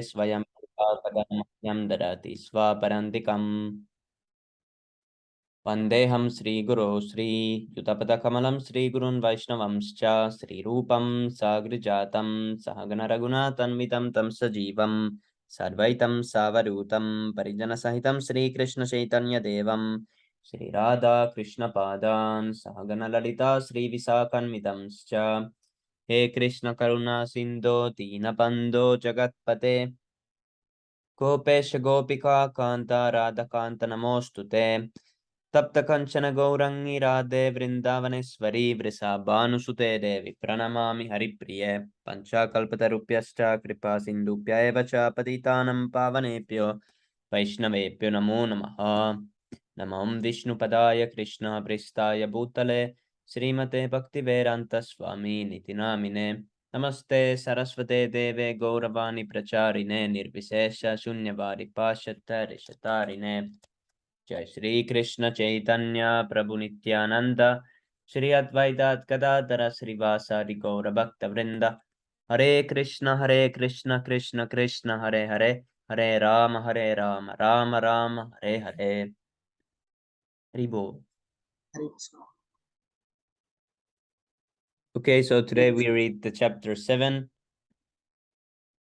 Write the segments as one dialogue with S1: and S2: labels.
S1: स्वयं पदमह्यं ददाति स्वापरान्तिकम् वन्देऽहं श्रीगुरो श्रीयुतपदकमलं श्रीगुरुन् वैष्णवंश्च श्रीरूपं साग्रजातं सहगणरघुनाथान्वितं तं सजीवं सर्वैतं सावधूतं परिजनसहितं श्रीकृष्णचैतन्यदेवं श्रीराधा कृष्णपादान् सहगणललिता श्रीविशाखान्वितंश्च हे कृष्ण करुणा सिन्धो दीनबन्धो जगत्पते गोपेश गोपिका कान्ता राधाकान्त नमोऽस्तु ते तप्त कंचन गौरंगी राधे वृंदावनेश्वरी वृषभानुसुते देवी प्रणमामि हरिप्रिये पंचाकल्पतरुभ्यश्च कृपा सिन्धुभ्य एव च पतितानं पावनेभ्यो वैष्णवेभ्यो नमो नमः। नमो विष्णुपदाय कृष्णप्रेष्ठाय भूतले श्रीमते भक्तिवेदान्त स्वामी निति नामिने नमस्ते सरस्वते देवे गौरवाणी प्रचारिणे निर्विशेष शून्यवादी पाश्चात्य ऋषतारिणे जय श्री कृष्ण चैतन्य प्रभु नित्यानंद श्री अद्वैत गदाधर श्रीवासादि गौर भक्त वृंद हरे कृष्ण कृष्ण कृष्ण हरे हरे हरे राम राम राम हरे हरे हरि बोल. Okay, so today we read the chapter 7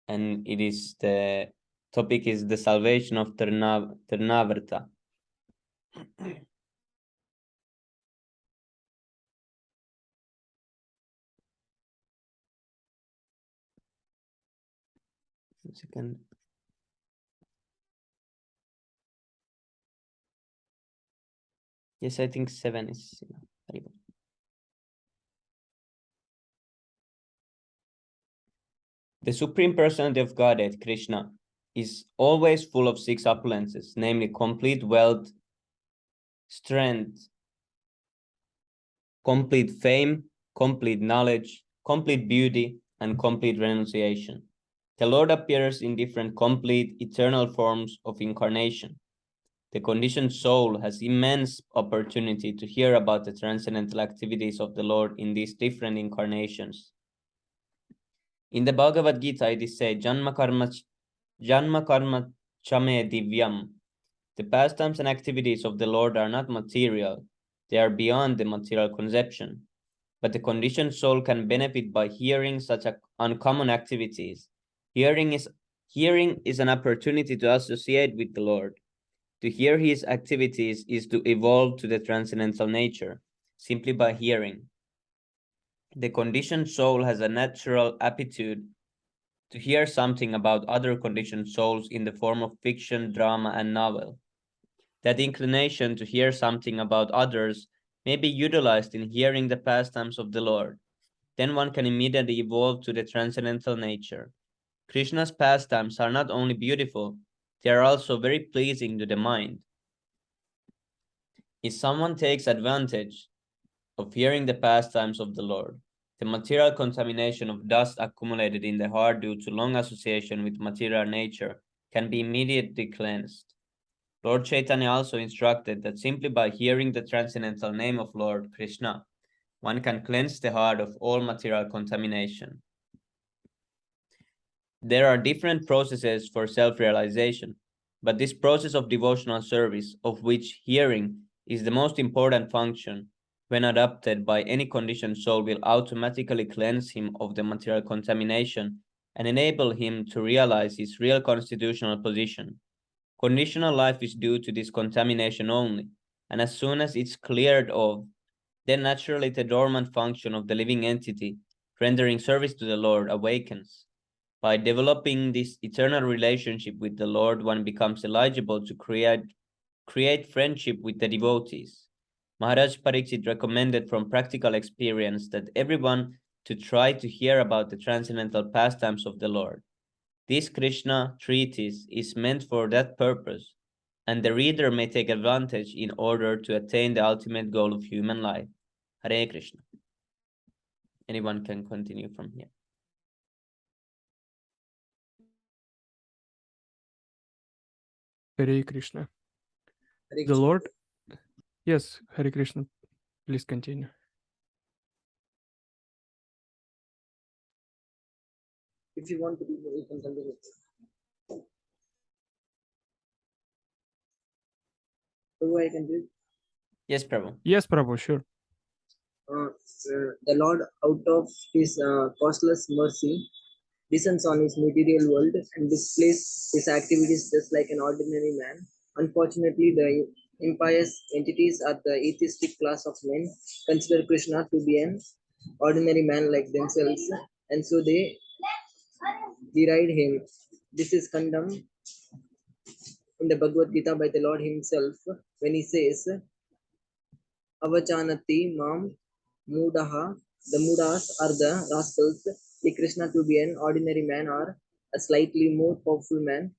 S1: and it is the topic is the salvation of Tirnavarta. One second. Yes, I think 7 is enough. The Supreme Personality of Godhead, Krishna, is always full of 6 opulences, namely complete wealth, strength, complete fame, complete knowledge, complete beauty, and complete renunciation. The Lord appears in different complete eternal forms of incarnation. The conditioned soul has immense opportunity to hear about the transcendental activities of the Lord in these different incarnations. In the Bhagavad Gita, it is said, Janma karma chame divyam. The pastimes and activities of the Lord are not material. They are beyond the material conception. But the conditioned soul can benefit by hearing such uncommon activities. Hearing is an opportunity to associate with the Lord. To hear his activities is to evolve to the transcendental nature, simply by hearing. The conditioned soul has a natural aptitude to hear something about other conditioned souls in the form of fiction, drama, and novel. That inclination to hear something about others may be utilized in hearing the pastimes of the Lord. Then one can immediately evolve to the transcendental nature. Krishna's pastimes are not only beautiful, they are also very pleasing to the mind. If someone takes advantage of hearing the pastimes of the Lord, the material contamination of dust accumulated in the heart due to long association with material nature can be immediately cleansed. Lord Chaitanya also instructed that simply by hearing the transcendental name of Lord Krishna, one can cleanse the heart of all material contamination. There are different processes for self-realization, but this process of devotional service, of which hearing is the most important function, when adopted by any conditioned soul, will automatically cleanse him of the material contamination and enable him to realize his real constitutional position. Conditional life is due to this contamination only, and as soon as it's cleared off, then naturally the dormant function of the living entity, rendering service to the Lord, awakens. By developing this eternal relationship with the Lord, one becomes eligible to create friendship with the devotees. Maharaj Pariksit recommended from practical experience that everyone to try to hear about the transcendental pastimes of the Lord. This Krishna treatise is meant for that purpose, and the reader may take advantage in order to attain the ultimate goal of human life. Hare Krishna. Anyone can continue from here.
S2: Hare Krishna. The Lord, yes, Hare Krishna, please continue.
S3: If you want to, you can continue. Prabhu, I can read.
S1: Yes, Prabhu.
S2: Yes, Prabhu, sure.
S3: The Lord, out of his costless mercy, descends on his material world and displays his activities just like an ordinary man. Unfortunately, the impious entities are the atheistic class of men consider Krishna to be an ordinary man like themselves, and so they deride him. This is condemned in the Bhagavad Gita by the Lord Himself when He says, Avachanati Mam Mudaha. The Mudas are the rascals. The Krishna to be an ordinary man or a slightly more powerful man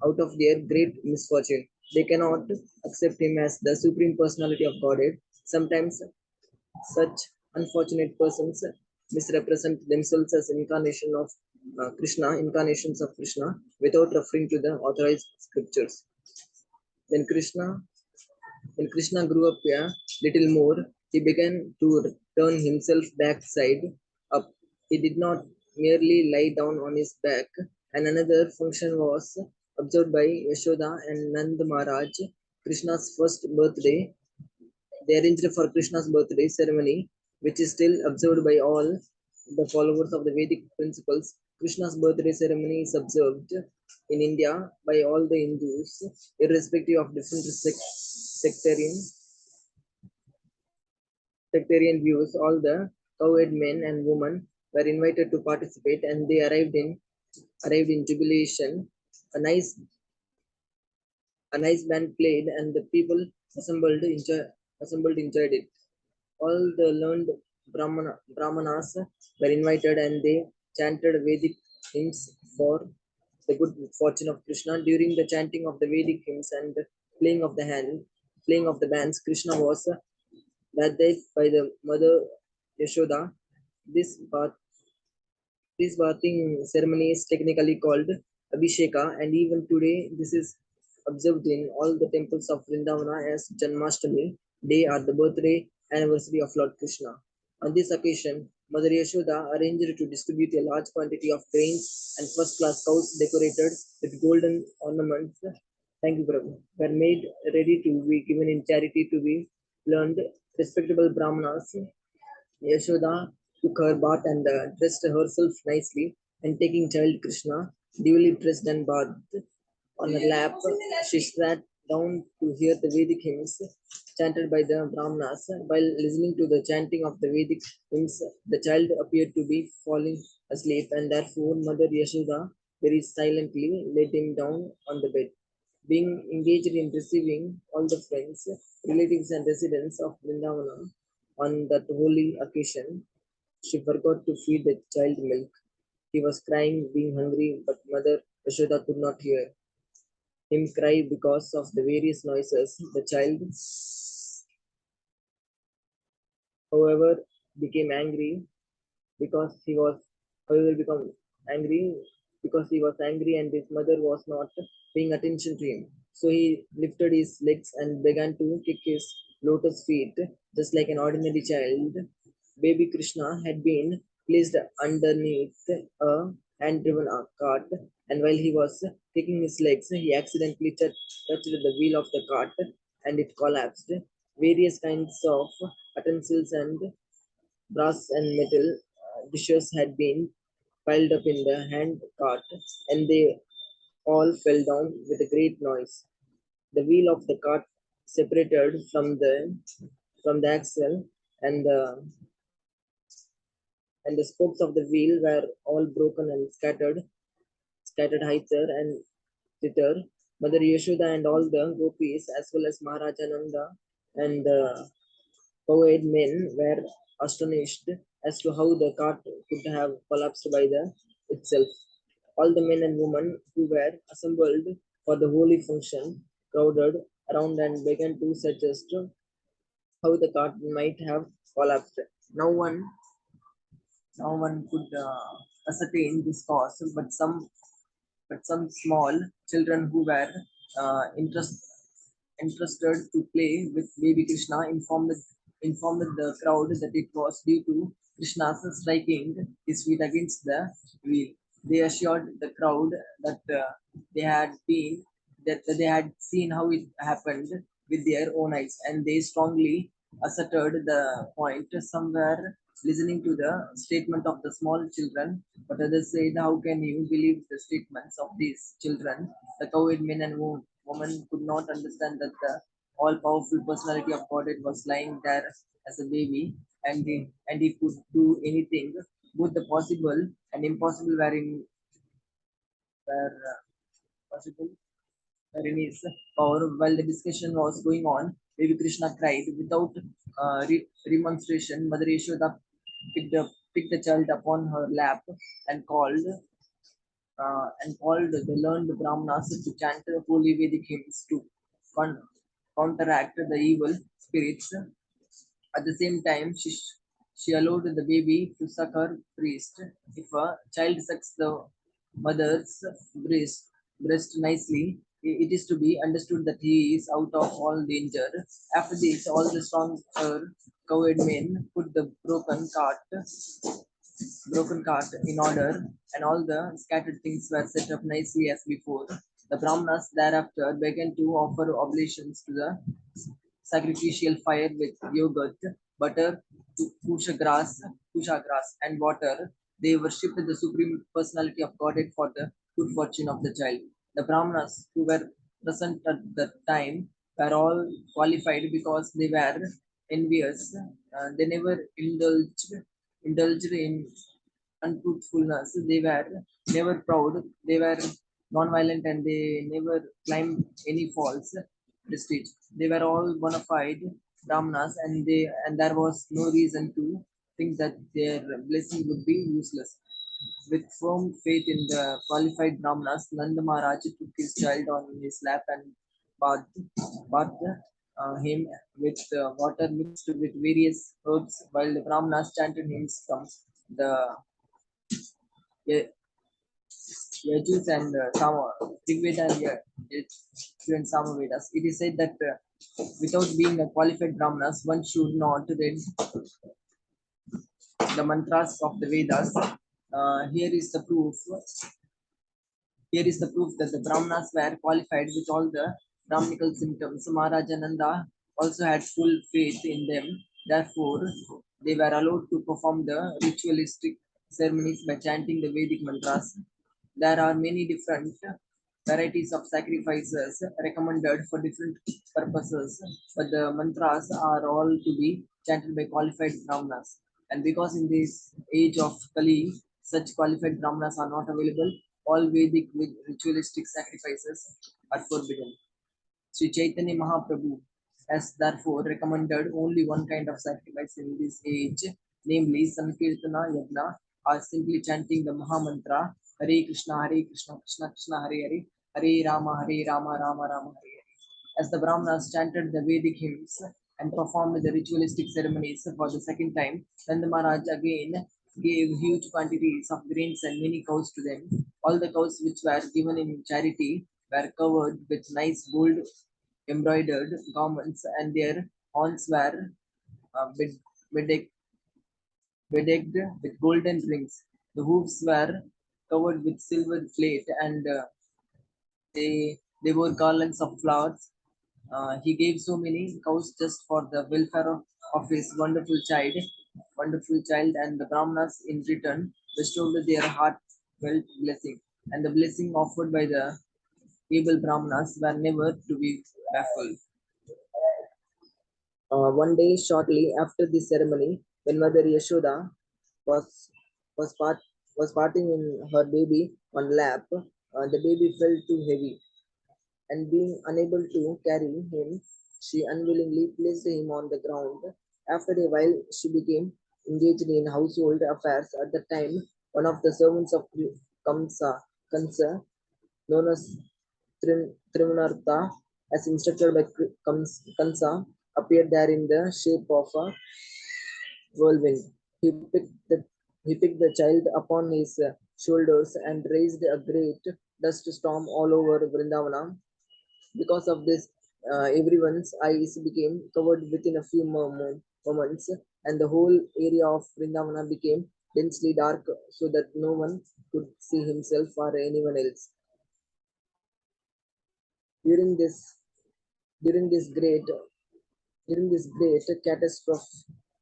S3: out of their great misfortune. They cannot accept him as the supreme personality of Godhead. Sometimes such unfortunate persons misrepresent themselves as incarnations of Krishna, without referring to the authorized scriptures. When Krishna grew up a little more, he began to turn himself backside up. He did not merely lie down on his back, and another function was observed by Yashoda and Nand Maharaj. Krishna's first birthday, they arranged for Krishna's birthday ceremony, which is still observed by all the followers of the Vedic principles. Krishna's birthday ceremony is observed in India by all the Hindus, irrespective of different sectarian sectarian views. All the cowherd men and women were invited to participate, and they arrived in jubilation. A nice a nice band played, and the people assembled enjoyed it. All the learned Brahmanas were invited, and they chanted Vedic hymns for the good fortune of Krishna. During the chanting of the Vedic hymns and the playing of the bands, Krishna was bathed by the mother Yashoda. This bath This bathing ceremony is technically called Abhisheka, and even today this is observed in all the temples of Vrindavana as Janmashtami day or the birthday anniversary of Lord Krishna. On this occasion, Mother Yashoda arranged to distribute a large quantity of grains, and first-class cows decorated with golden ornaments. Thank you, Prabhu. Were made ready to be given in charity to be learned. Respectable Brahmanas Yashoda took her bath and dressed herself nicely, and taking child Krishna, duly dressed and bathed, on her lap, she sat down to hear the Vedic hymns chanted by the Brahmanas. While listening to the chanting of the Vedic hymns, the child appeared to be falling asleep, and therefore Mother Yashoda very silently laid him down on the bed. Being engaged in receiving all the friends, relatives, and residents of Vrindavana on that holy occasion, she forgot to feed the child milk. He was crying, being hungry, but Mother Yashoda could not hear him cry because of the various noises. The child, however, became angry because he was however become angry because he was angry and his mother was not paying attention to him. So he lifted his legs and began to kick his lotus feet just like an ordinary child. Baby Krishna had been placed underneath a hand-driven cart, and while he was kicking his legs, he accidentally touched the wheel of the cart and it collapsed. Various kinds of utensils and brass and metal dishes had been piled up in the hand cart, and they all fell down with a great noise. The wheel of the cart separated from the axle, and the spokes of the wheel were all broken and scattered hither and thither. Mother Yashoda and all the gopis, as well as Maharaja Nanda and the cowherd men, were astonished as to how the cart could have collapsed by itself. All the men and women who were assembled for the holy function crowded around and began to suggest how the cart might have collapsed. No one, no one could ascertain this cause, but some small children who were uh, interest, interested to play with baby Krishna informed the crowd that it was due to Krishna's striking his feet against the wheel. They assured the crowd that they had been that they had seen how it happened, with their own eyes, and they strongly asserted the point. Some were listening to the statement of the small children, but others said, "How can you believe the statements of these children?" The cowed men and women could not understand that the all powerful personality of Godhead was lying there as a baby, and he could do anything. Both the possible and impossible were possible wherein his power. While the discussion was going on, Baby Krishna cried without remonstration. Mother Yashoda picked the child upon her lap and called the learned Brahmanas to chant holy Vedic hymns to con- counteract the evil spirits. At the same time, she allowed the baby to suck her breast. If a child sucks the mother's breast nicely, it is to be understood that he is out of all danger. After this, all the stronger cowed men put the broken cart in order, and all the scattered things were set up nicely as before. The Brahmanas thereafter began to offer oblations to the sacrificial fire with yogurt, butter, kusha grass, and water. They worshipped the supreme personality of Godhead for the good fortune of the child. The Brahmanas who were present at the time were all qualified because they were envious. They never indulged in untruthfulness. They were never proud. They were non-violent, and they never climbed any false prestige. They were all bona fide brahmanas, and there was no reason to think that their blessing would be useless. With firm faith in the qualified brahmanas, Nanda Maharaj took his child on his lap and bathed him with water mixed with various herbs, while the brahmanas chanted hymns from the Yajus and Rigveda and Yajus and Samavedas. It is said that without being a qualified Brahmanas, one should not read the mantras of the Vedas. Here is the proof. Here is the proof that the Brahmanas were qualified with all the Brahminical symptoms. Maharaja Nanda also had full faith in them. Therefore, they were allowed to perform the ritualistic ceremonies by chanting the Vedic mantras. There are many different varieties of sacrifices recommended for different purposes, but the mantras are all to be chanted by qualified brahmanas. And because in this age of Kali, such qualified brahmanas are not available, all Vedic with ritualistic sacrifices are forbidden. Sri Chaitanya Mahaprabhu has therefore recommended only one kind of sacrifice in this age, namely Sankirtana Yajna, or simply chanting the Maha Mantra Hare Krishna, Krishna Krishna, Hare Hare, Hare Rama, Rama Rama, Hare Hare. As the Brahmanas chanted the Vedic hymns and performed the ritualistic ceremonies for the second time, Nanda Maharaj again gave huge quantities of grains and many cows to them. All the cows which were given in charity were covered with nice gold embroidered garments, and their horns were bedecked, bedecked with golden rings. The hoofs were covered with silver plate, and they wore garlands of flowers. He gave so many cows just for the welfare of his wonderful child, and the Brahmanas in return bestowed their heartfelt blessing. And the blessing offered by the able Brahmanas were never to be baffled. One day, shortly after this ceremony, when Mother Yashoda was was part was parting in her baby on lap, the baby felt too heavy, and being unable to carry him, she unwillingly placed him on the ground. After a while, she became engaged in household affairs. At the time, one of the servants of Kansa, known as Trimunartha, as instructed by Kansa, appeared there in the shape of a whirlwind. He picked the child upon his shoulders and raised a great dust storm all over Vrindavana. Because of this, everyone's eyes became covered within a few moments, and the whole area of Vrindavana became densely dark so that no one could see himself or anyone else. During this During this great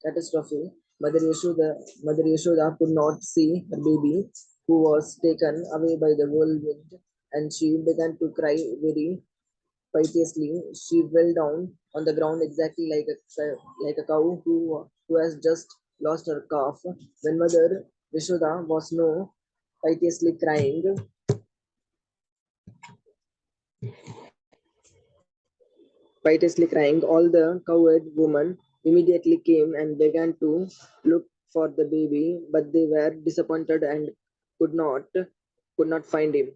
S3: catastrophe, Mother Yashoda could not see her baby, who was taken away by the whirlwind, and she began to cry very piteously. She fell down on the ground exactly like a cow who has just lost her calf. When Mother Yashoda was no piteously crying, all the cowed women immediately came and began to look for the baby, but they were disappointed and could not could not find him.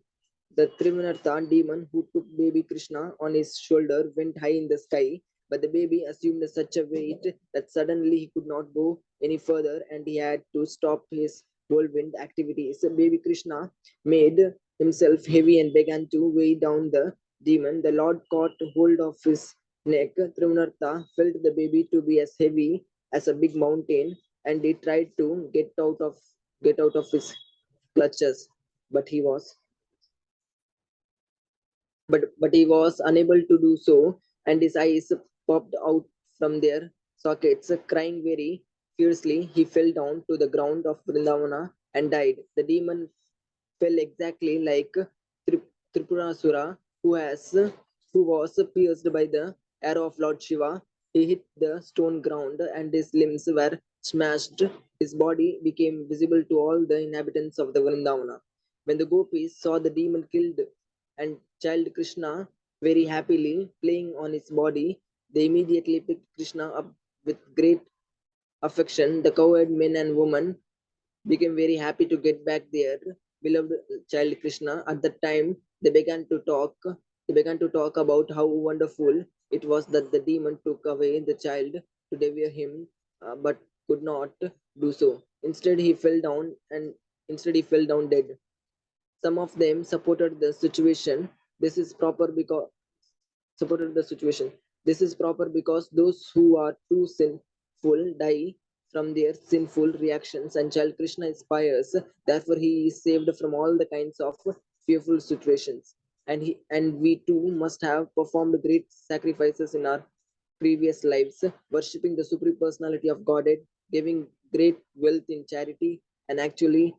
S3: The Trivinartha demon who took baby Krishna on his shoulder went high in the sky, but the baby assumed such a weight that suddenly he could not go any further and he had to stop his whirlwind activities. Baby Krishna made himself heavy and began to weigh down the demon. The Lord caught hold of his neck. Trivinartha felt the baby to be as heavy as a big mountain, and he tried to get out of his clutches, but he was unable to do so, and his eyes popped out from their sockets. Crying very fiercely, he fell down to the ground of Vrindavana and died. The demon fell exactly like Tripurasura, who was pierced by the arrow of Lord Shiva. He hit the stone ground, and his limbs were smashed. His body became visible to all the inhabitants of the Vrindavana. When the gopis saw the demon killed and child Krishna very happily playing on his body, they immediately picked Krishna up with great affection. The cowherd men and women became very happy to get back their beloved child Krishna. At that time, they began to talk. They began to talk about how wonderful it was that the demon took away the child to devour him, but could not do so. Instead he fell down dead. Some of them supported the situation. This is proper because supported the situation. This is proper because those who are too sinful die from their sinful reactions, and child Krishna is pious. Therefore, he is saved from all the kinds of fearful situations. And we too must have performed great sacrifices in our previous lives, worshipping the supreme personality of Godhead, giving great wealth in charity, and actually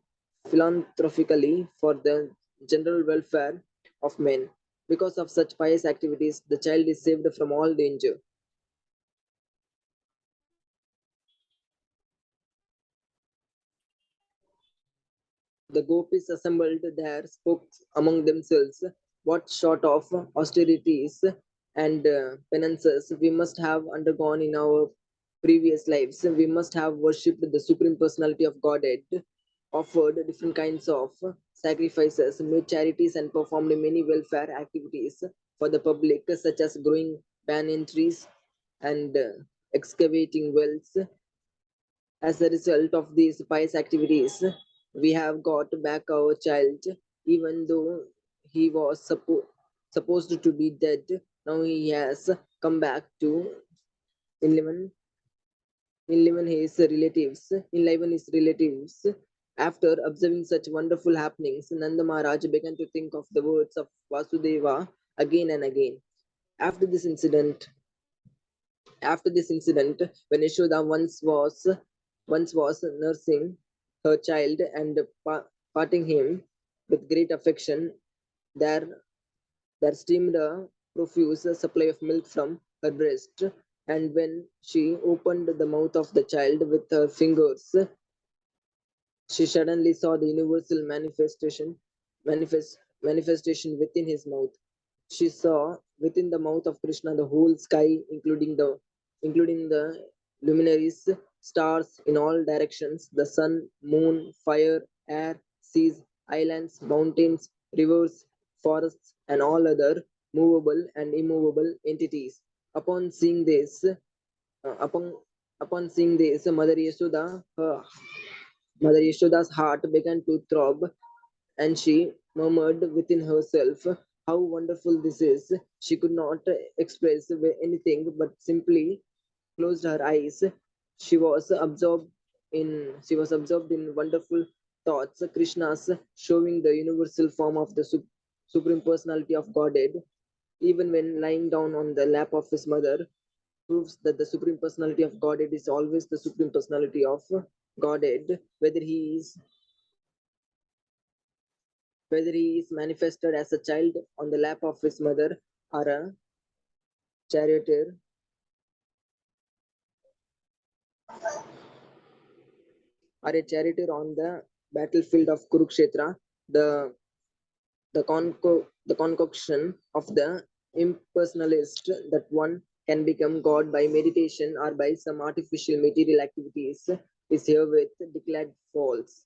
S3: philanthropically for the general welfare of men. Because of such pious activities, the child is saved from all danger. The gopis assembled there spoke among themselves, what sort of austerities and penances we must have undergone in our previous lives. We must have worshipped the Supreme Personality of Godhead, offered different kinds of sacrifices, made charities, and performed many welfare activities for the public, such as growing banyan trees and excavating wells. As a result of these pious activities, we have got back our child, even though he was supposed to be dead. Now he has come back to enliven, enliven his relatives. After observing such wonderful happenings, Nanda Maharaj began to think of the words of Vasudeva again and again. After this incident, when Yashoda once was nursing her child and parting him with great affection, there there streamed a profuse supply of milk from her breast, and when she opened the mouth of the child with her fingers, she suddenly saw the universal manifestation within his mouth. She saw within the mouth of Krishna the whole sky, including the luminaries, stars in all directions, the sun, moon, fire, air, seas, islands, mountains, rivers, forests, and all other movable and immovable entities. Upon seeing this, upon seeing this, Mother Yashoda's heart began to throb, and she murmured within herself, "How wonderful this is!" She could not express anything but simply closed her eyes. She was absorbed in wonderful thoughts. Krishna's showing the universal form of the Supreme Personality of Godhead. even when lying down on the lap of his mother, proves that the Supreme Personality of Godhead is always the Supreme Personality of Godhead, whether he is manifested as a child on the lap of his mother or a charioteer on the battlefield of Kurukshetra, the the concoction of the impersonalist that one can become God by meditation or by some artificial material activities is herewith declared false.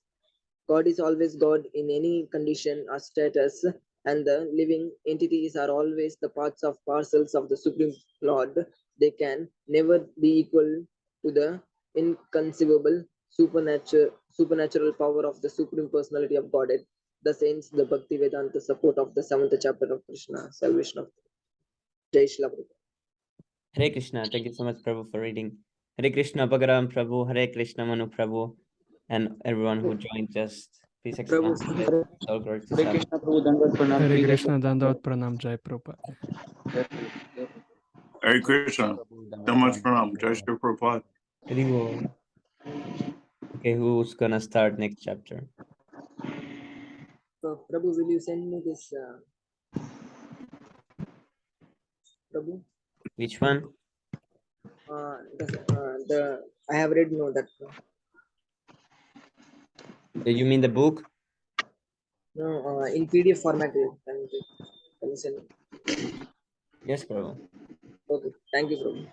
S3: God is always God in any condition or status, and the living entities are always the parts of parcels of the Supreme Lord. They can never be equal to the inconceivable supernatural power of the Supreme Personality of Godhead. Thus ends the Bhakti Vedanta support of the seventh chapter of Krishna, salvation of Jai Shri Prabhupada.
S1: Hare Krishna. Thank you so much, Prabhu, for reading. Hare Krishna, Bhagaram Prabhu, Hare Krishna, Manu Prabhu, and everyone who joined us. Please
S3: Prabhu,
S1: extend it. All glory to
S4: Hare
S1: Sam.
S4: Krishna Prabhu Dandavat Pranam.
S2: Hare
S4: Please
S2: Krishna,
S4: accept.
S2: Dandavat Pranam, Jai Prabhupada.
S5: Hare Krishna. So much pranam. Jai Shri Prabhupada.
S1: Very well. Okay, who's gonna start next chapter?
S3: so, Prabhu, will you send me this? Prabhu,
S1: Which one?
S3: the I have read no that
S1: You mean the book?
S3: no in PDF format. Can you send me?
S1: Yes, Prabhu.
S3: Okay, thank you, Prabhu.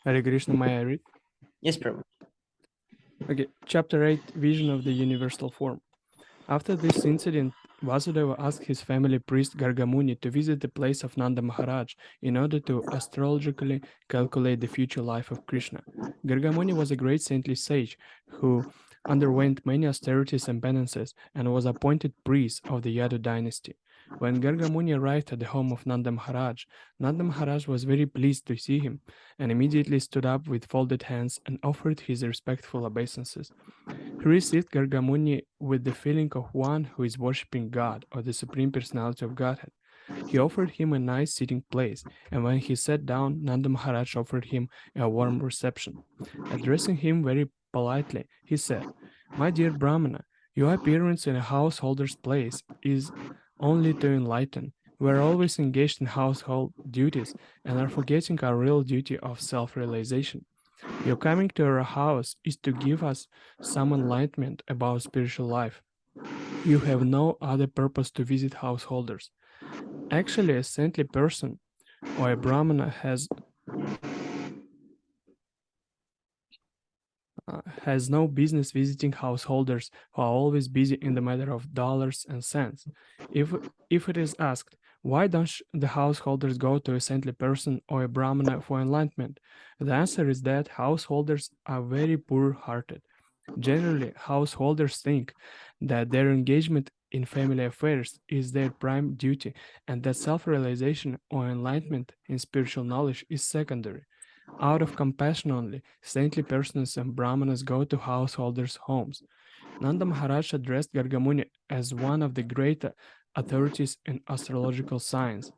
S2: Hare Krishna, may I read?
S1: Yes, Prabhu.
S2: Okay, chapter 8, Vision of the Universal Form. After this incident, Vasudeva asked his family priest Gargamuni to visit the place of Nanda Maharaj in order to astrologically calculate the future life of Krishna. Gargamuni was a great saintly sage who underwent many austerities and penances and was appointed priest of the Yadu dynasty. When Gargamuni arrived at the home of Nanda Maharaj was very pleased to see him and immediately stood up with folded hands and offered his respectful obeisances. He received Gargamuni with the feeling of one who is worshipping God or the Supreme Personality of Godhead. He offered him a nice sitting place, and when he sat down, Nanda Maharaj offered him a warm reception. Addressing him very politely, he said, "My dear Brahmana, your appearance in a householder's place is only to enlighten. We are always engaged in household duties and are forgetting our real duty of self-realization. Your coming to our house is to give us some enlightenment about spiritual life. You have no other purpose to visit householders. Actually, a saintly person or a brahmana has no business visiting householders who are always busy in the matter of dollars and cents. If it is asked, why don't the householders go to a saintly person or a brahmana for enlightenment? The answer is that householders are very poor-hearted. Generally, householders think that their engagement in family affairs is their prime duty and that self-realization or enlightenment in spiritual knowledge is secondary. Out of compassion only, saintly persons and brahmanas go to householders' homes. Nanda Maharaj addressed Gargamuni as one of the great authorities in astrological science.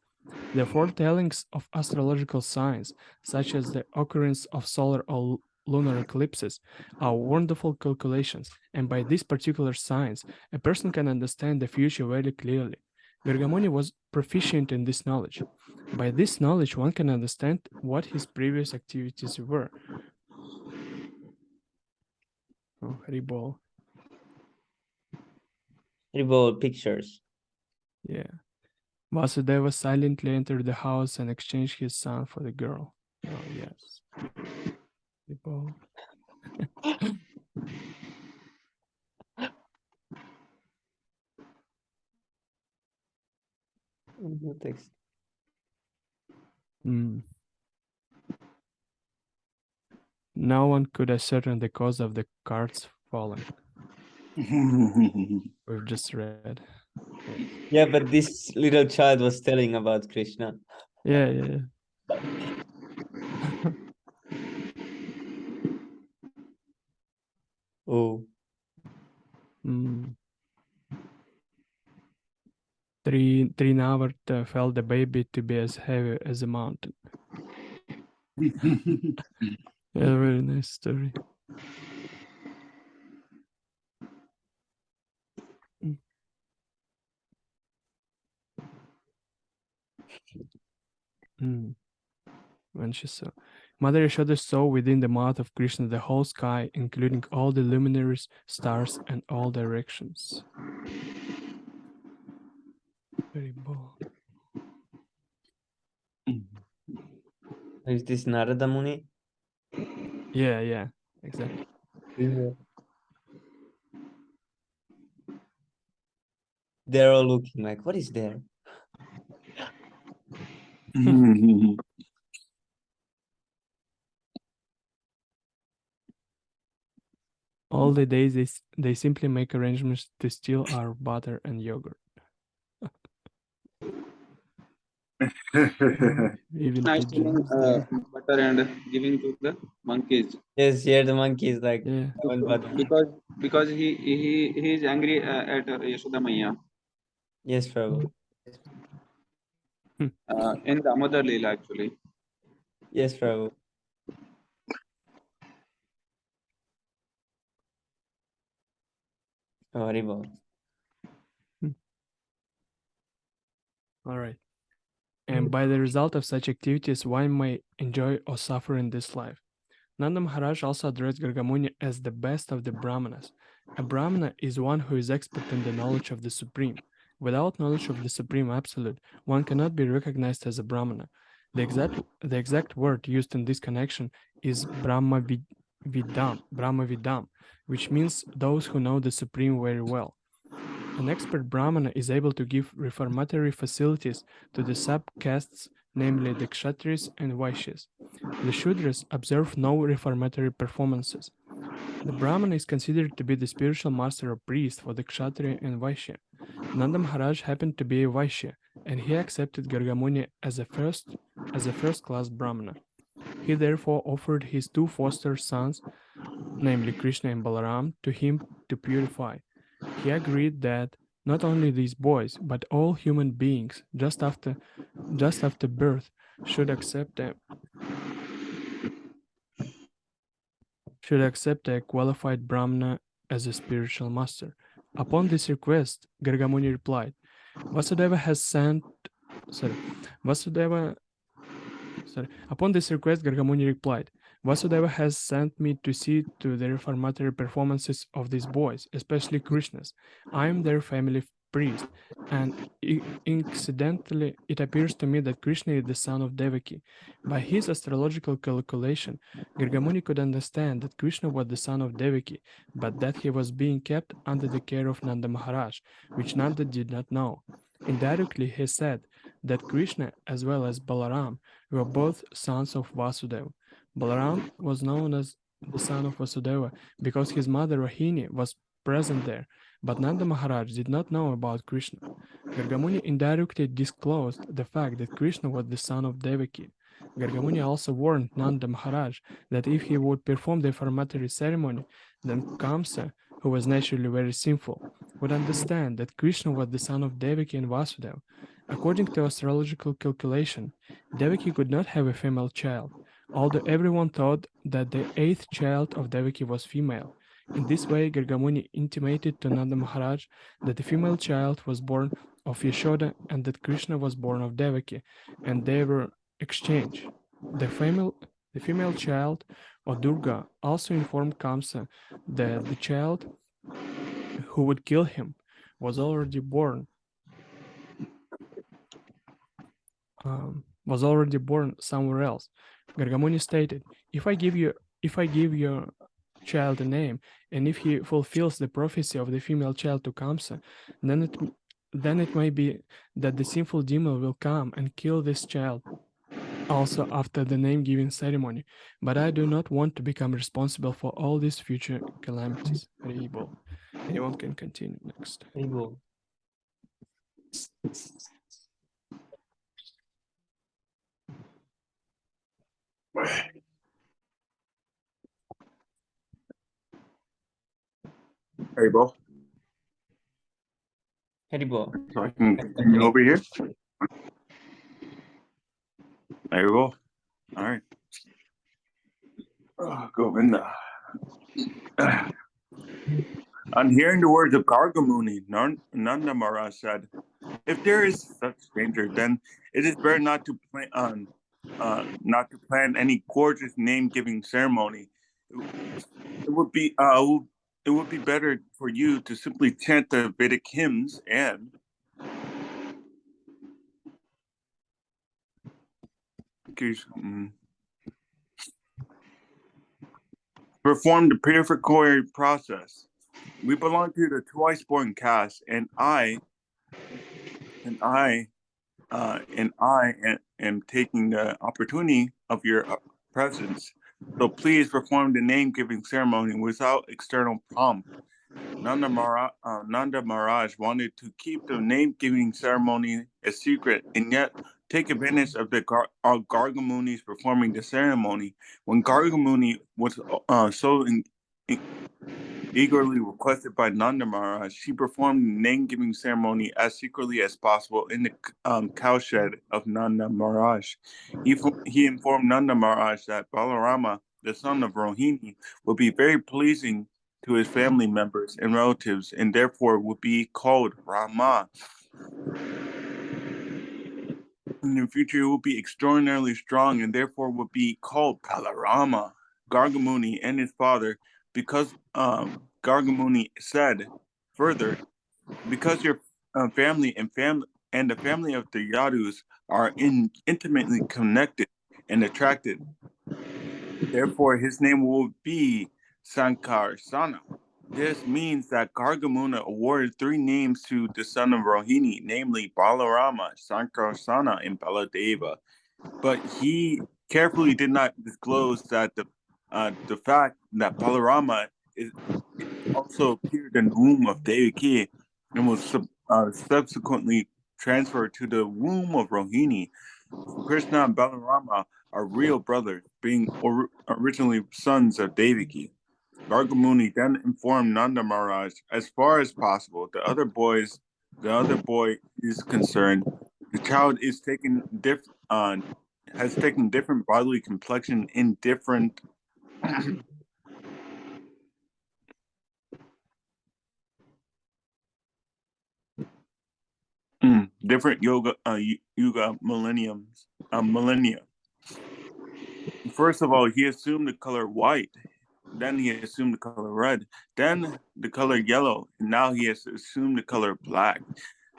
S2: The foretellings of astrological signs, such as the occurrence of solar or lunar eclipses, are wonderful calculations, and by these particular signs, a person can understand the future very clearly. Gargamuni was proficient in this knowledge. By this knowledge, one can understand what his previous activities were. Oh, Haribol.
S1: Revolt pictures.
S2: Yeah. Vasudeva silently entered the house and exchanged his son for the girl. Oh, yes. Haribol.
S1: No text.
S2: No one could ascertain the cause of the cards falling. We've just read. Yes.
S1: Yeah, but this little child was telling about Krishna.
S2: Yeah.
S1: Oh.
S2: Trinavart felt the baby to be as heavy as a mountain. A very nice story. When she saw Mother Yashoda saw within the mouth of Krishna the whole sky, including all the luminaries, stars, and all directions. Very bold.
S1: Is this Narada Muni?
S2: Yeah, exactly.
S1: They're all looking like, what is there?
S2: All the days they simply make arrangements to steal our butter and yogurt. Even
S4: Nice
S2: pigeon is
S4: stealing
S2: there.
S4: butter and giving to the monkeys.
S1: Yes, here the monkey is like,
S2: Yeah.
S1: I want butter.
S4: Because he is angry at Yashoda Maya
S1: Yes, Prabhu.
S4: in the Amodar Leela actually.
S1: Yes, Prabhu. Horrible.
S2: All right. And by the result of such activities, one may enjoy or suffer in this life. Nanda Maharaj also addressed Gargamuni as the best of the Brahmanas. A Brahmana is one who is expert in the knowledge of the Supreme. Without knowledge of the Supreme Absolute, one cannot be recognized as a Brahmana. The exact word used in this connection is Brahma Vidam, which means those who know the Supreme very well. An expert Brahmana is able to give reformatory facilities to the sub-castes, namely the Kshatriyas and Vaishyas. The Shudras observe no reformatory performances. The Brahmana is considered to be the spiritual master or priest for the Kshatriya and Vaishya. Nanda Maharaj happened to be a Vaishya, and he accepted Gargamuni as a first-class Brahmana. He therefore offered his two foster sons, namely Krishna and Balaram, to him to purify. He agreed that not only these boys, but all human beings, just after birth, should accept a qualified Brahmana as a spiritual master. Upon this request, Gargamuni replied, Vasudeva has sent. Upon this request, Gargamuni replied, Vasudeva has sent me to see to the reformatory performances of these boys, especially Krishna's. I am their family priest, and incidentally, it appears to me that Krishna is the son of Devaki. By his astrological calculation, Gargamuni could understand that Krishna was the son of Devaki, but that he was being kept under the care of Nanda Maharaj, which Nanda did not know. Indirectly, he said that Krishna, as well as Balaram, were both sons of Vasudeva. Balaram was known as the son of Vasudeva because his mother Rohini was present there, but Nanda Maharaj did not know about Krishna. Gargamuni indirectly disclosed the fact that Krishna was the son of Devaki. Gargamuni also warned Nanda Maharaj that if he would perform the reformatory ceremony, then Kamsa, who was naturally very sinful, would understand that Krishna was the son of Devaki and Vasudeva. According to astrological calculation, Devaki could not have a female child, although everyone thought that the eighth child of Devaki was female. In this way, Gargamuni intimated to Nanda Maharaj that the female child was born of Yashoda and that Krishna was born of Devaki, and they were exchanged. The female child, or Durga, also informed Kamsa that the child who would kill him was already born somewhere else. Gargamuni stated, if I give your child a name, and if he fulfills the prophecy of the female child to Kamsa, then it may be that the sinful demon will come and kill this child also after the name-giving ceremony, but I do not want to become responsible for all these future calamities. Haribol. Anyone can continue next.
S1: Horrible.
S5: Hey, bro.
S1: Haribo.
S5: So I can continue over here. There you go. All right. Govinda. On hearing the words of Gargamuni, Nanda Maharaj said, "If there is such danger, then it is better not to plan any gorgeous name-giving ceremony. It would be better for you to simply chant the Vedic hymns and perform the purificatory process. We belong to the twice-born caste, and I am taking the opportunity of your presence. So please perform the name-giving ceremony without external pomp." Nanda Maharaj wanted to keep the name-giving ceremony a secret, and yet take advantage of the Gargamuni's performing the ceremony. When Gargamuni was eagerly requested by Nanda Maharaj, she performed the name-giving ceremony as secretly as possible in the cowshed of Nanda Maharaj. He informed Nanda Maharaj that Balarama, the son of Rohini, would be very pleasing to his family members and relatives, and therefore would be called Rama. In the future, he will be extraordinarily strong, and therefore would be called Balarama. Gargamuni and his father, because Gargamuni said further, because your family and the family of the Yadus are intimately connected and attracted, therefore his name will be Sankarsana. This means that Gargamuna awarded 3 names to the son of Rohini, namely Balarama, Sankarsana, and Baladeva. But he carefully did not disclose that the fact that Balarama also appeared in the womb of Devaki and was subsequently transferred to the womb of Rohini. Krishna and Balarama are real brothers, being originally sons of Devaki. Gargamuni then informed Nanda Maharaj, as far as possible, the other boy is concerned. The child is has taken different bodily complexion in different different millennia. First of all, he assumed the color white. Then he assumed the color red. Then the color yellow. And now he has assumed the color black.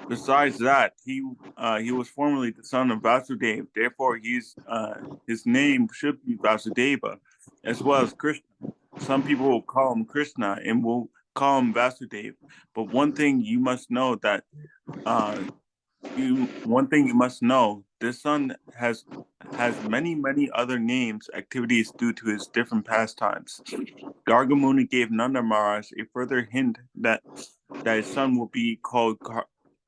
S5: Besides that, he was formerly the son of Vasudeva. Therefore, his name should be Vasudeva, as well as Krishna. Some people will call him Krishna and will call him Vasudeva. But one thing you must know, this son has many other names, activities due to his different pastimes. Gargamuni gave Nanda Maharaj a further hint that his son will be called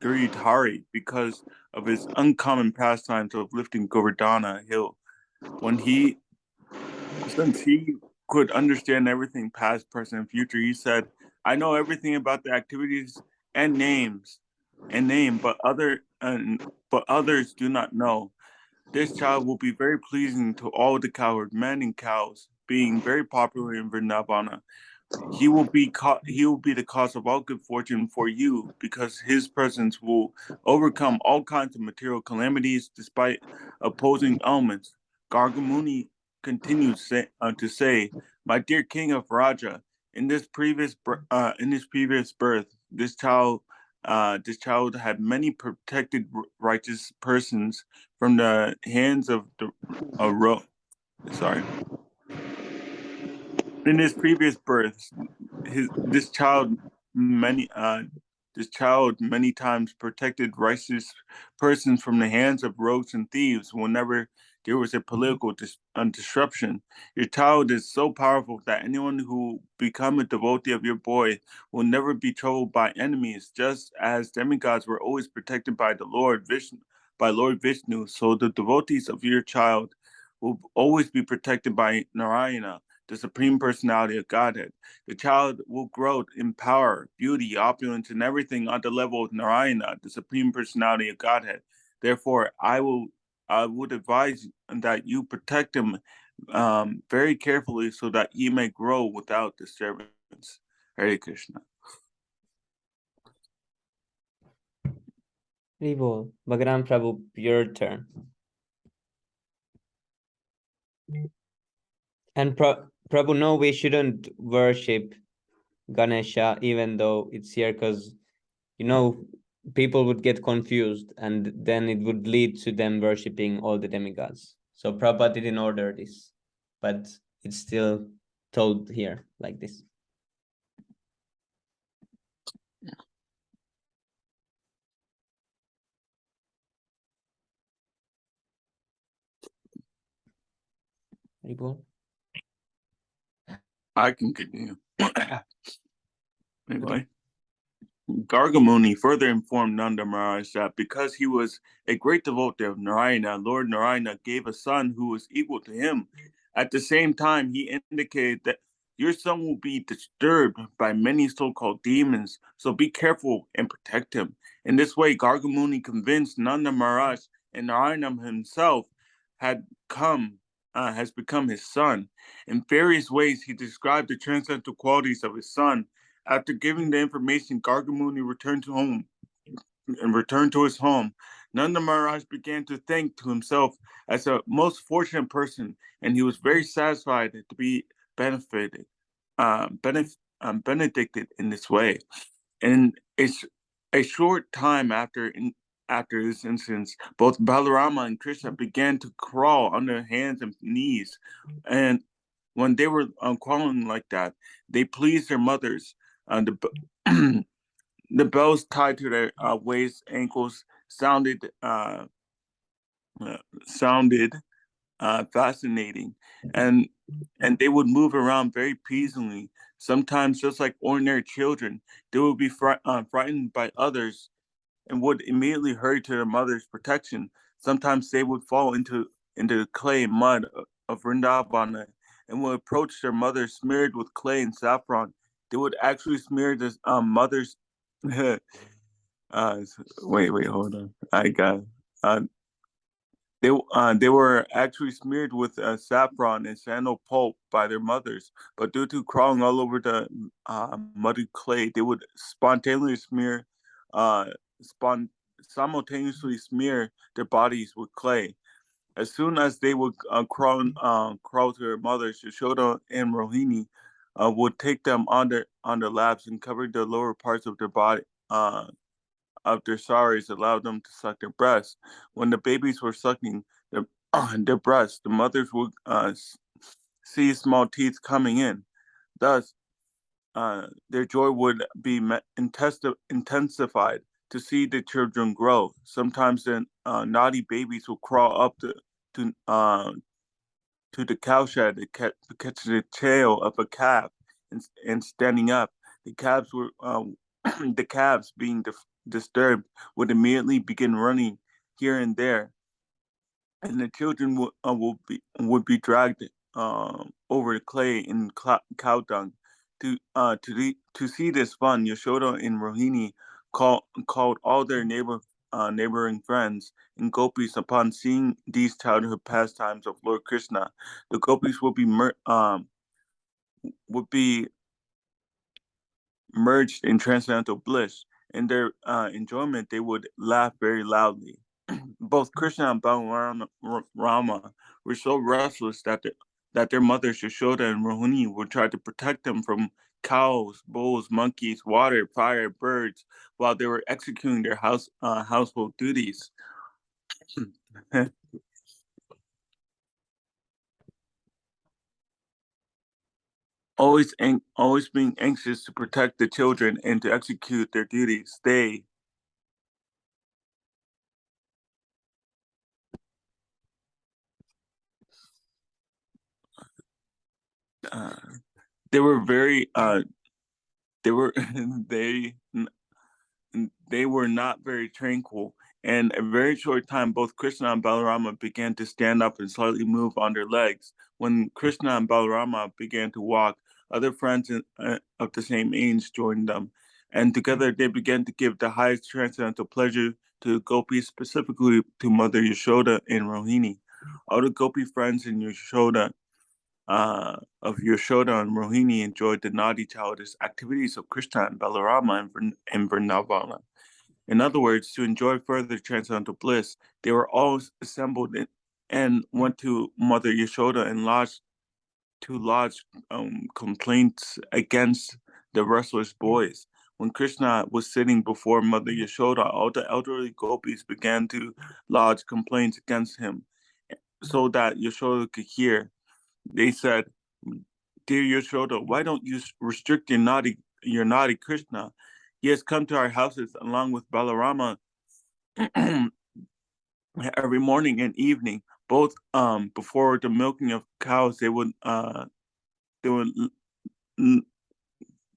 S5: Giridhari because of his uncommon pastimes of lifting Govardhana hill. Since he could understand everything past, present, and future, he said, "I know everything about the activities and names, but others do not know. This child will be very pleasing to all the cowherd men and cows, being very popular in Vrindavana. He will be the cause of all good fortune for you, because his presence will overcome all kinds of material calamities despite opposing elements." Gargamuni continued to say, "My dear king of Raja, in this previous birth, this child had many protected righteous persons from the hands of the In his previous births, this child many times protected righteous persons from the hands of rogues and thieves whenever there was a political disruption. Your child is so powerful that anyone who become a devotee of your boy will never be troubled by enemies, just as demigods were always protected by Lord Vishnu. So the devotees of your child will always be protected by Narayana. the Supreme Personality of Godhead. The child will grow in power, beauty, opulence, and everything on the level of Narayana, the Supreme Personality of Godhead. Therefore, I would advise that you protect him very carefully so that he may grow without disturbance. Hare Krishna.
S1: Rivo, Bhagavan Prabhu, your turn. And Prabhu, no, we shouldn't worship Ganesha, even though it's here, because, people would get confused and then it would lead to them worshipping all the demigods. So Prabhupada didn't order this, but it's still told here like this. Rivo?
S5: I can continue. Anyway. Gargamuni further informed Nanda Maharaj that because he was a great devotee of Narayana, Lord Narayana gave a son who was equal to him. At the same time, he indicated that your son will be disturbed by many so-called demons, so be careful and protect him. In this way, Gargamuni convinced Nanda Maharaj and Narayana himself has become his son. In various ways, he described the transcendental qualities of his son. After giving the information, Gargamuni returned to his home. Nanda Maharaj began to think to himself as a most fortunate person, and he was very satisfied to be benedicted in this way. And a short time after this incident, both Balarama and Krishna began to crawl on their hands and knees, and when they were crawling like that, they pleased their mothers. The the bells tied to their waists, ankles sounded fascinating, and they would move around very pleasingly. Sometimes, just like ordinary children, they would be frightened by others and would immediately hurry to their mother's protection. Sometimes they would fall into the clay and mud of Vrindavana and would approach their mother smeared with clay and saffron. They would actually smear the mother's. Wait, hold on. I got. Uh, they were actually smeared with saffron and sandal pulp by their mothers, but due to crawling all over the muddy clay, they would uh, simultaneously smear their bodies with clay. As soon as they would crawl to their mothers, Yashoda and Rohini would take them on their laps and cover the lower parts of their body. Of their saris allowed them to suck their breasts. When the babies were sucking their breasts, the mothers would see small teeth coming in. Thus, their joy would be intensified to see the children grow. Sometimes the naughty babies will crawl up to the cowshed to catch the tail of a calf and standing up. The calves were the calves being disturbed would immediately begin running here and there, and the children would be dragged over the clay in cow dung. To see this fun, Yashoda and Rohini called all their neighboring friends and gopis. Upon seeing these childhood pastimes of Lord Krishna, the gopis would be merged in transcendental bliss. In their enjoyment, they would laugh very loudly. Both Krishna and Balarama were so restless that their mothers Yashoda and Rohini would try to protect them from cows, bulls, monkeys, water, fire, birds, while they were executing their household duties. Always being anxious to protect the children and to execute their duties. They were very they were they were not very tranquil. And a very short time, both Krishna and Balarama began to stand up and slightly move on their legs. When Krishna and Balarama began to walk, other friends of the same age joined them, and together they began to give the highest transcendental pleasure to the gopis, specifically to Mother Yashoda and Rohini. All the gopi friends in Yashoda of Yashoda and Rohini enjoyed the naughty childish activities of Krishna and Balarama and Vrindavan. In other words, to enjoy further transcendental bliss, they were all assembled and went to Mother Yashoda and lodged complaints against the restless boys. When Krishna was sitting before Mother Yashoda, all the elderly gopis began to lodge complaints against him so that Yashoda could hear. They said, "Dear Yashoda, why don't you restrict your naughty Krishna? He has come to our houses along with Balarama every morning and evening. Both before the milking of cows, they would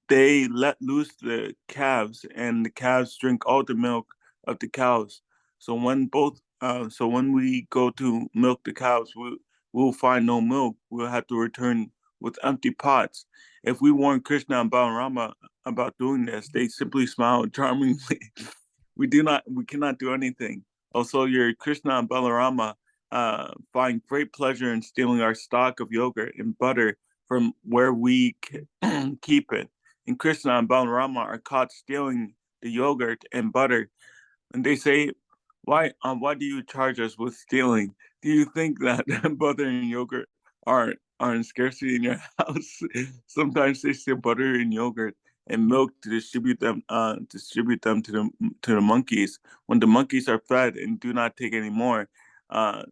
S5: they let loose the calves, and the calves drink all the milk of the cows. So when we go to milk the cows, we'll find no milk. We'll have to return with empty pots. If we warn Krishna and Balarama about doing this, they simply smile charmingly. We cannot do anything. Also, your Krishna and Balarama find great pleasure in stealing our stock of yogurt and butter from where we keep it. And Krishna and Balarama are caught stealing the yogurt and butter, and they say, why do you charge us with stealing? Do you think that butter and yogurt are in scarcity in your house? Sometimes they steal butter and yogurt and milk to distribute them to the monkeys. When the monkeys are fed and do not take any more, uh,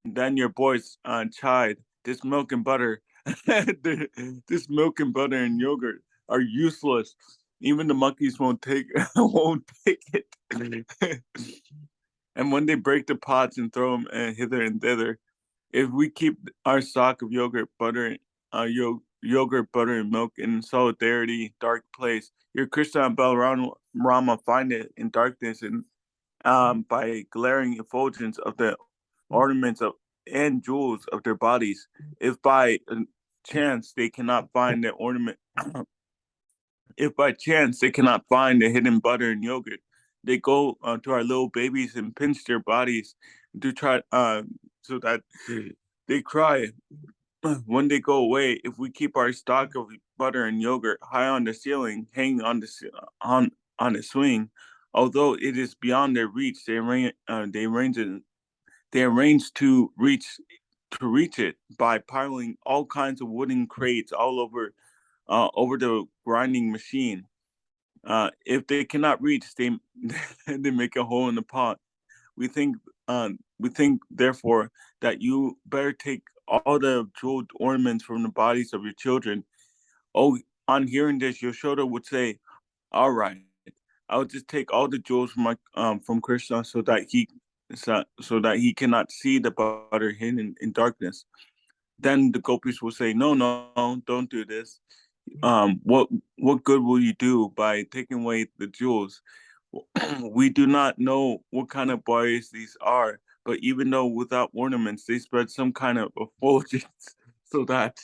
S5: then your boys chide this milk and butter, this milk and butter and yogurt are useless. Even the monkeys won't take won't take it. And when they break the pots and throw them hither and thither, if we keep our stock of yogurt, butter, and milk in solidarity, dark place, your Krishna and Balarama find it in darkness and by glaring effulgence of the ornaments of and jewels of their bodies. If by chance they cannot find the ornament, if by chance they cannot find the hidden butter and yogurt, they go to our little babies and pinch their bodies to try so that they cry. When they go away, if we keep our stock of butter and yogurt high on the ceiling, hanging on a swing, although it is beyond their reach, they arrange to reach it by piling all kinds of wooden crates all over the grinding machine. If they cannot reach, they make a hole in the pot. We think therefore that you better take all the jeweled ornaments from the bodies of your children. Oh, on hearing this, Yashoda would say, "All right, I'll just take all the jewels from Krishna so that he cannot see the butter hidden in darkness." Then the gopis will say, "No, no, don't do this. What good will you do by taking away the jewels? We do not know what kind of boys these are, but even though without ornaments, they spread some kind of effulgence so that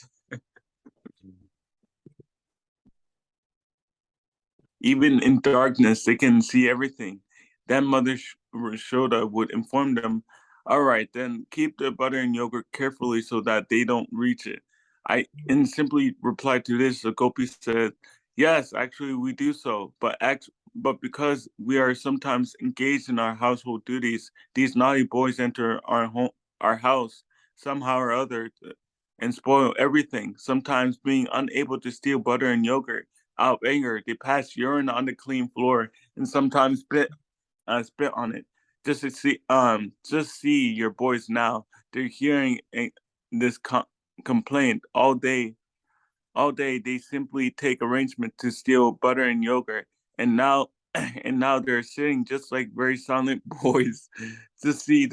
S5: even in darkness they can see everything." Then Mother Shoda would inform them, "All right, then keep the butter and yogurt carefully so that they don't reach it." I and simply replied to this, the gopi said, "Yes, actually we do so, but because we are sometimes engaged in our household duties, these naughty boys enter our house somehow or other and spoil everything. Sometimes being unable to steal butter and yogurt out of anger, they pass urine on the clean floor and sometimes spit on it. Just see your boys now. They're hearing this complaint all day. All day they simply take arrangement to steal butter and yogurt, and now and now they're sitting just like very silent boys to see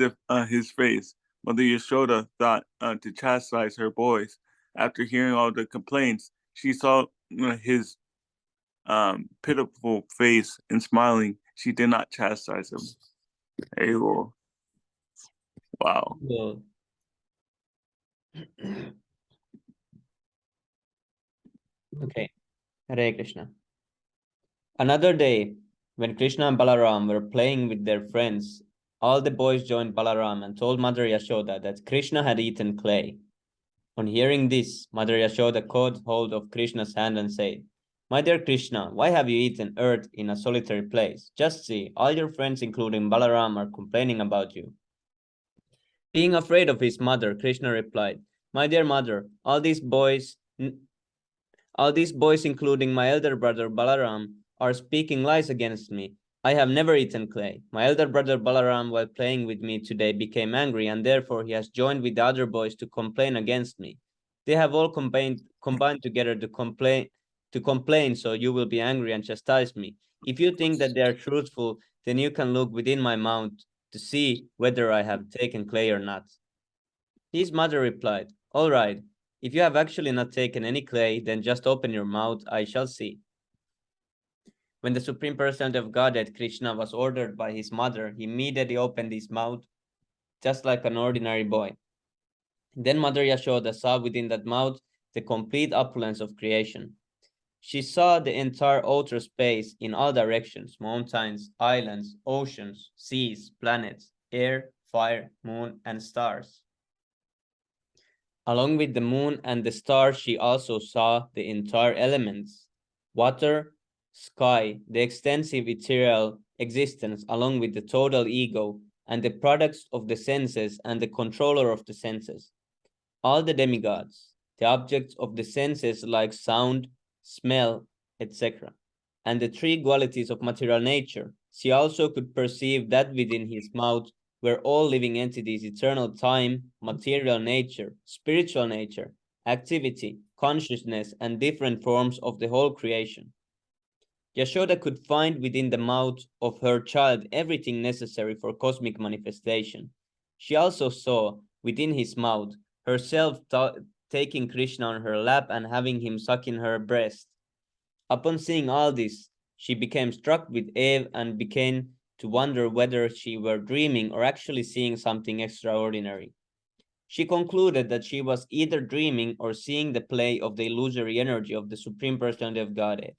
S5: his face." Mother Yashoda thought to chastise her boys. After hearing all the complaints, she saw his pitiful face and smiling. She did not chastise him. Hey, wow.
S1: Well, Okay, Hare Krishna. Another day, when Krishna and Balaram were playing with their friends, all the boys joined Balaram and told Mother Yashoda that Krishna had eaten clay. On hearing this, Mother Yashoda caught hold of Krishna's hand and said, "My dear Krishna, why have you eaten earth in a solitary place? Just see, all your friends, including Balaram, are complaining about you." Being afraid of his mother, Krishna replied, "My dear mother, all these boys, including my elder brother Balaram, are speaking lies against me. I have never eaten clay. My elder brother Balaram, while playing with me today, became angry, and therefore he has joined with the other boys to complain against me. They have all combined together to complain, so you will be angry and chastise me. If you think that they are truthful, then you can look within my mouth to see whether I have taken clay or not." His mother replied, "All right, if you have actually not taken any clay, then just open your mouth, I shall see." When the Supreme Personality of Godhead, Krishna, was ordered by his mother, he immediately opened his mouth, just like an ordinary boy. Then Mother Yashoda saw within that mouth the complete opulence of creation. She saw the entire outer space in all directions: mountains, islands, oceans, seas, planets, air, fire, moon, and stars. Along with the moon and the stars, she also saw the entire elements: water, sky, the extensive ethereal existence, along with the total ego, and the products of the senses and the controller of the senses. All the demigods, the objects of the senses like sound, smell, etc., and the three qualities of material nature. She also could perceive that within his mouth were all living entities: eternal time, material nature, spiritual nature, activity, consciousness, and different forms of the whole creation. Yashoda could find within the mouth of her child everything necessary for cosmic manifestation. She also saw within his mouth herself taking Krishna on her lap and having him suck in her breast. Upon seeing all this, she became struck with awe and began to wonder whether she were dreaming or actually seeing something extraordinary. She concluded that she was either dreaming or seeing the play of the illusory energy of the Supreme Personality of Godhead.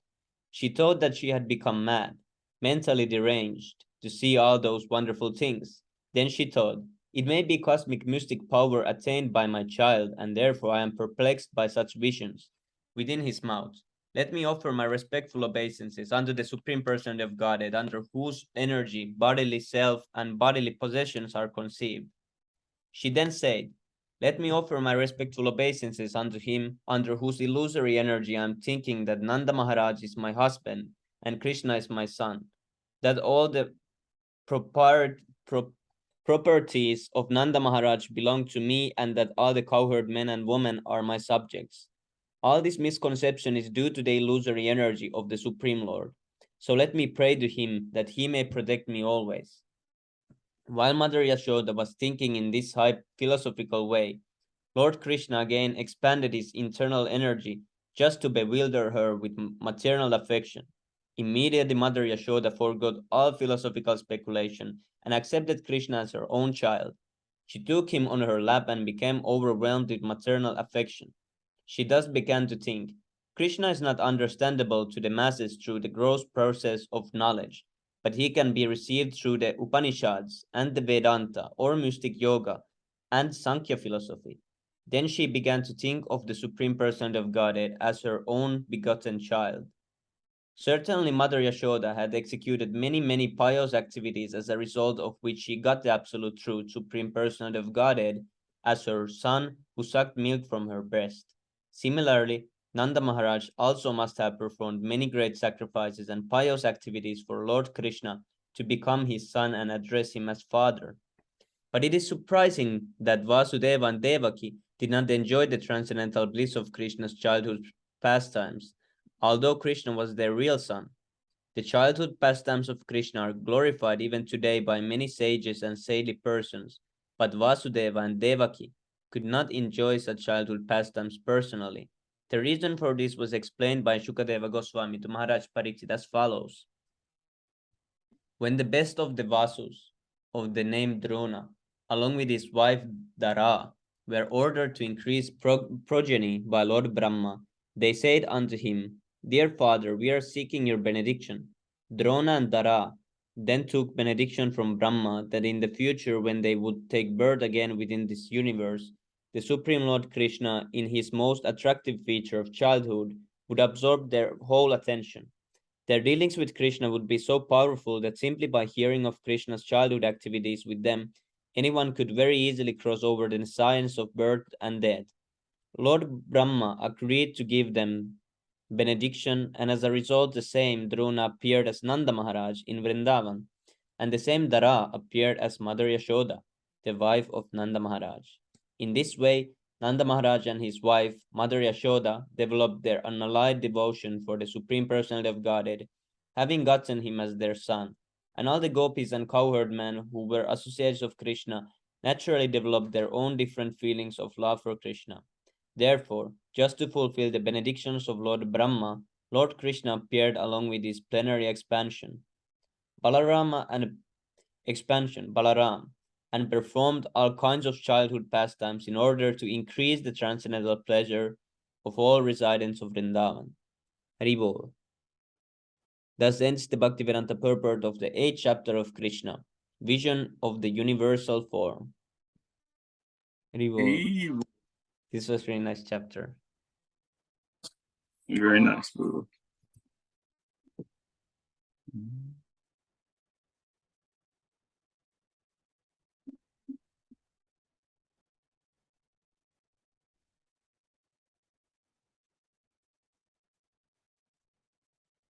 S1: She thought that she had become mad, mentally deranged, to see all those wonderful things. Then she thought, "It may be cosmic mystic power attained by my child, and therefore I am perplexed by such visions within his mouth. Let me offer my respectful obeisances unto the Supreme Personality of Godhead, under whose energy bodily self and bodily possessions are conceived." She then said, "Let me offer my respectful obeisances unto him, under whose illusory energy I am thinking that Nanda Maharaj is my husband and Krishna is my son, that all the properties of Nanda Maharaj belong to me, and that all the cowherd men and women are my subjects. All this misconception is due to the illusory energy of the Supreme Lord. So let me pray to him that he may protect me always." While Mother Yashoda was thinking in this high philosophical way, Lord Krishna again expanded his internal energy just to bewilder her with maternal affection. Immediately, Mother Yashoda forgot all philosophical speculation and accepted Krishna as her own child. She took him on her lap and became overwhelmed with maternal affection. She thus began to think, "Krishna is not understandable to the masses through the gross process of knowledge, but he can be received through the Upanishads and the Vedanta or mystic yoga and Sankhya philosophy." Then she began to think of the Supreme Personality of Godhead as her own begotten child. Certainly, Mother Yashoda had executed many pious activities, as a result of which she got the absolute truth, Supreme Personality of Godhead, as her son who sucked milk from her breast. Similarly, Nanda Maharaj also must have performed many great sacrifices and pious activities for Lord Krishna to become his son and address him as father. But it is surprising that Vasudeva and Devaki did not enjoy the transcendental bliss of Krishna's childhood pastimes, although Krishna was their real son. The childhood pastimes of Krishna are glorified even today by many sages and saintly persons, but Vasudeva and Devaki could not enjoy such childhood pastimes personally. The reason for this was explained by Shukadeva Goswami to Maharaj Pariksit as follows. When the best of the Vasus, of the name Drona, along with his wife Dara, were ordered to increase progeny by Lord Brahma, they said unto him, Dear father, we are seeking your benediction. Drona and Dara then took benediction from Brahma that in the future, when they would take birth again within this universe, the Supreme Lord Krishna, in his most attractive feature of childhood, would absorb their whole attention. Their dealings with Krishna would be so powerful that simply by hearing of Krishna's childhood activities with them, anyone could very easily cross over the science of birth and death. Lord Brahma agreed to give them benediction, and as a result, the same Drona appeared as Nanda Maharaj in Vrindavan, and the same Dara appeared as Mother Yashoda, the wife of Nanda Maharaj. In this way, Nanda Maharaj and his wife, Mother Yashoda, developed their unallied devotion for the Supreme Personality of Godhead, having gotten him as their son. And all the gopis and cowherd men who were associates of Krishna naturally developed their own different feelings of love for Krishna. Therefore, just to fulfill the benedictions of Lord Brahma, Lord Krishna appeared along with his plenary expansion, Balaram, and performed all kinds of childhood pastimes in order to increase the transcendental pleasure of all residents of Vrindavan. Haribol. Thus ends the Bhaktivedanta purport of the 8th chapter of Krishna, Vision of the Universal Form. Haribol. This was a very nice chapter.
S5: Very nice, Guru.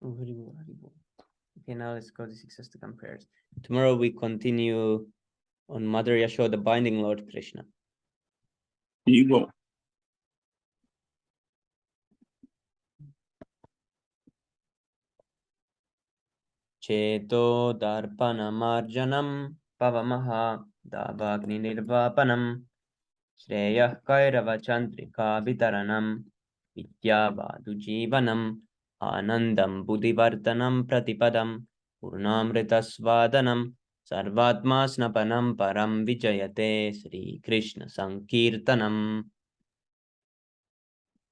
S1: Okay, now let's go to success to compares. Tomorrow we continue on Mother Yashoda binding Lord Krishna.
S5: Evil.
S1: Cheto darpana marjanam pavamaha davagni nirvapanam Shreyah kairava chandrika vitaranam vidyavadu jivanam anandam buddhivartanam pratipadam purnamritasvadanam sarvatma snapanam param vijayate Sri Krishna Sankirtanam.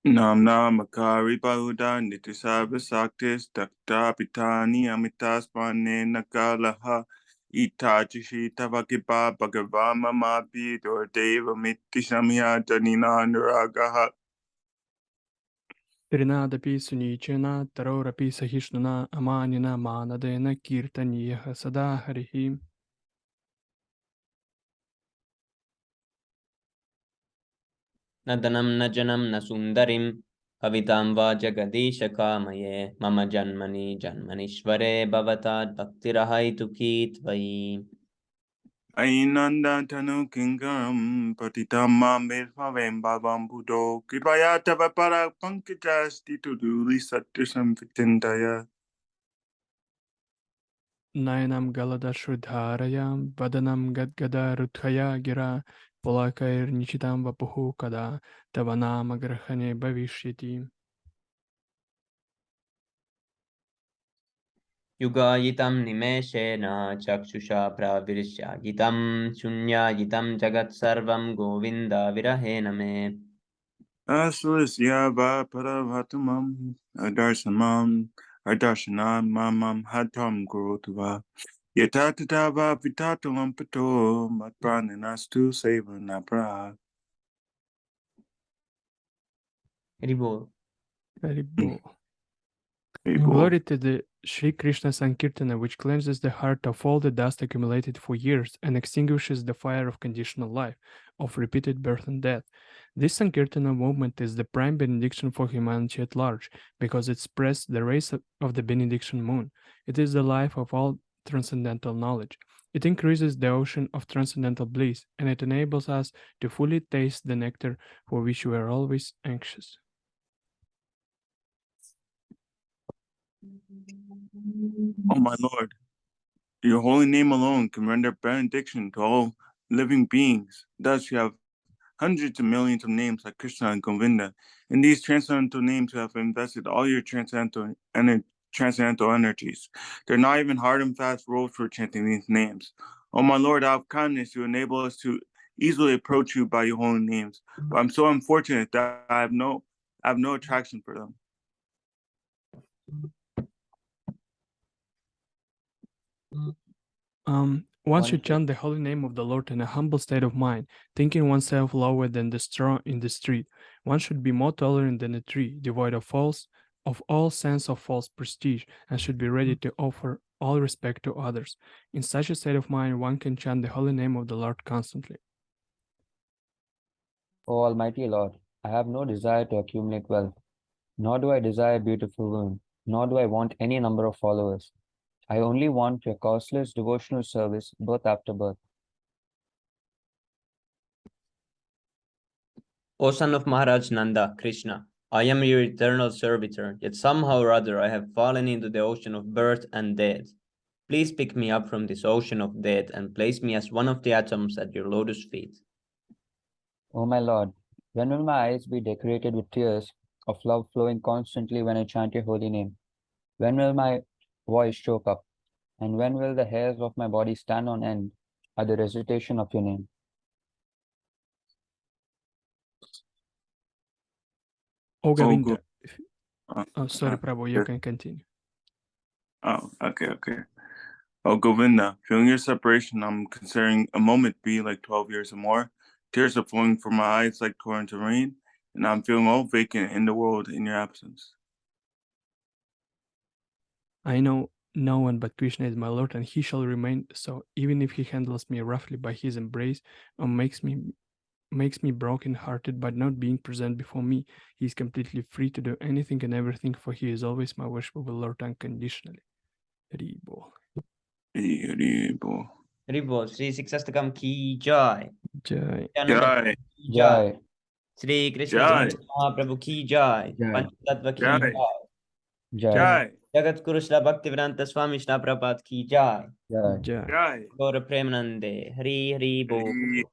S5: Nam Namakari Bahuda Nitisava Saktis Dakta Pitani Amitas Pane Nakalaha Itachishi Tavakipa Bhagavama Mapi Deva Miti Shamya Janina Anuragaha.
S2: Trinadapi Sunichena Tarorapi Sahishnana Amanina Manadena Kirtaniyaha Sada Harihi.
S1: Nadanam najanam nasundarim kavitam va jagadisha kamaye mama janmani janmanishvare bhavatad bhaktirahaitu kitvai.
S5: Ainanda Tanu Kingaram Patitamam Vedhavem Bhavam Buddho Kripayata Vapara Pankajasti Tuduli Satyasam Vitindaya.
S2: Nayanam Galada Shrudharayam Vadanam Gadgada Ruthaya Gira Polakair Nichitam Vapuhu Kada Tavanama Grahane Bhavishyati.
S1: Yugayitam nimeshena chakshusha pravirshyayitam shunyayitam jagat sarvam govinda virahena me.
S5: Aswasya Paravatumam Adarsanam Mamam Hatam Gurutva Yatatava Vitatulam Pato Matpraninastu Sevanapra.
S1: Haribol.
S2: Haribol. Glory to the Sri Krishna Sankirtana, which cleanses the heart of all the dust accumulated for years and extinguishes the fire of conditional life, of repeated birth and death. This Sankirtana movement is the prime benediction for humanity at large, because it spreads the rays of the benediction moon. It is the life of all transcendental knowledge. It increases the ocean of transcendental bliss, and it enables us to fully taste the nectar for which we are always anxious.
S5: Oh my Lord, your holy name alone can render benediction to all living beings. Thus you have hundreds of millions of names like Krishna and Govinda. In these transcendental names, you have invested all your transcendental energies. They're not even hard and fast rules for chanting these names. Oh my Lord, out of kindness, you enable us to easily approach you by your holy names, but I'm so unfortunate that I have no attraction for them.
S2: One should chant the holy name of the Lord in a humble state of mind, thinking oneself lower than the straw in the street. One should be more tolerant than a tree, devoid of all sense of false prestige, and should be ready to offer all respect to others. In such a state of mind, one can chant the holy name of the Lord constantly.
S6: O Almighty Lord, I have no desire to accumulate wealth, nor do I desire beautiful women, nor do I want any number of followers. I only want your causeless devotional service, birth after birth.
S1: O son of Maharaj Nanda, Krishna, I am your eternal servitor, yet somehow or other I have fallen into the ocean of birth and death. Please pick me up from this ocean of death and place me as one of the atoms at your lotus feet.
S6: O my Lord, when will my eyes be decorated with tears of love flowing constantly when I chant your holy name? When will my voice choke up? And when will the hairs of my body stand on end at the recitation of your name?
S2: O Govinda,
S5: good.
S2: sorry, Prabhu, you can continue.
S5: Oh, okay. Oh, Govinda, feeling your separation, I'm considering a moment be like 12 years or more. Tears are flowing from my eyes like torrents of rain, and I'm feeling all vacant in the world in your absence.
S2: I know no one but Krishna is my Lord, and he shall remain so, even if he handles me roughly by his embrace or makes me broken-hearted by not being present before me. He is completely free to do anything and everything, for he is always my worshipful Lord unconditionally. Haribol.
S5: Haribol.
S1: Haribol, Sri Siksastakam ki jai.
S2: Jai.
S5: Jai.
S6: Jai.
S1: Sri Krishna
S5: Jai.
S1: Mahaprabhu ki jai.
S6: Jai.
S1: Panchatattva ki
S5: Jai.
S1: jai.
S6: Jai.
S5: Jai.
S1: Jagat Guru Shla Bhaktivedanta Swami Shla Prabhupada ki jai.
S6: Jai.
S5: Jai.
S1: Gaura Premanande. Hari Hari Bol.
S5: Hari